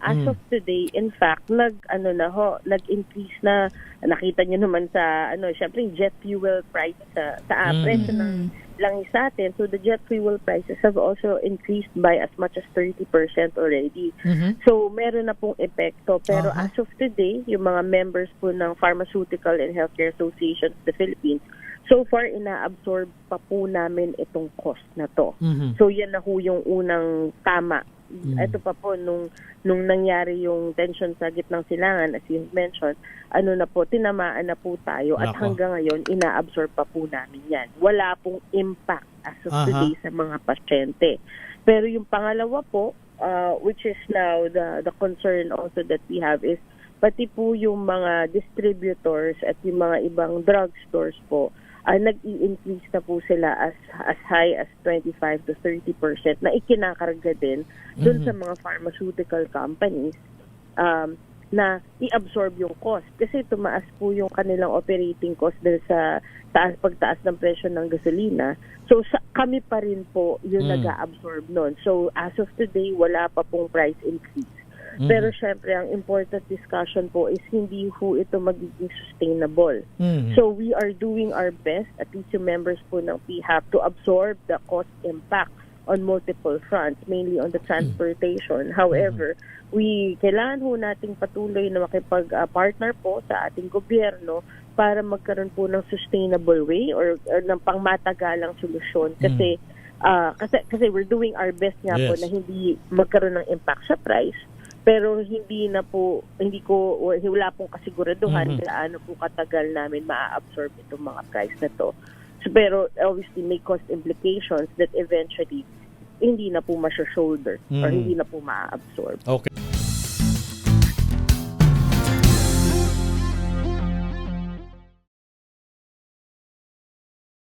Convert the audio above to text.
as of today, in fact, nag-increase na, nakita nyo naman sa, syempre, jet fuel price sa presyo ng langis sa atin. So the jet fuel prices have also increased by as much as 30% already. So meron na pong epekto. Pero as of today, yung mga members po ng Pharmaceutical and Healthcare Association of the Philippines, so far, ina-absorb pa po namin itong cost na to. So, yan na po yung unang tama. Ito pa po, nung nangyari yung tension sa gitnang silangan, as you mentioned, tinamaan na po tayo. At hanggang ngayon, ina-absorb pa po namin yan. Wala pong impact as of today sa mga pasyente. Pero yung pangalawa po, which is now the concern also that we have is, pati po yung mga distributors at yung mga ibang drugstores po, nag-i-increase na po sila as high as 25 to 30% na ikinakarga din dun sa mga pharmaceutical companies na i-absorb yung cost. Kasi tumaas po yung kanilang operating cost dahil sa pagtaas ng presyo ng gasolina. So kami pa rin po yung nag-a-absorb nun. So as of today, wala pa pong price increase. Pero syempre, ang important discussion po is hindi ho ito magiging sustainable. So we are doing our best, at least yung members po ng PHAP, to absorb the cost impact on multiple fronts, mainly on the transportation. However, kailangan ho nating patuloy na makipag-partner po sa ating gobyerno para magkaroon po ng sustainable way or ng pangmatagalang solusyon. Kasi we're doing our best nga po na hindi magkaroon ng impact sa price. Pero wala pong kasiguraduhan gaano po katagal namin ma-absorb itong mga price na to. So, pero obviously may cost implications that eventually hindi na po ma-shoulder or hindi na po ma-absorb. Okay.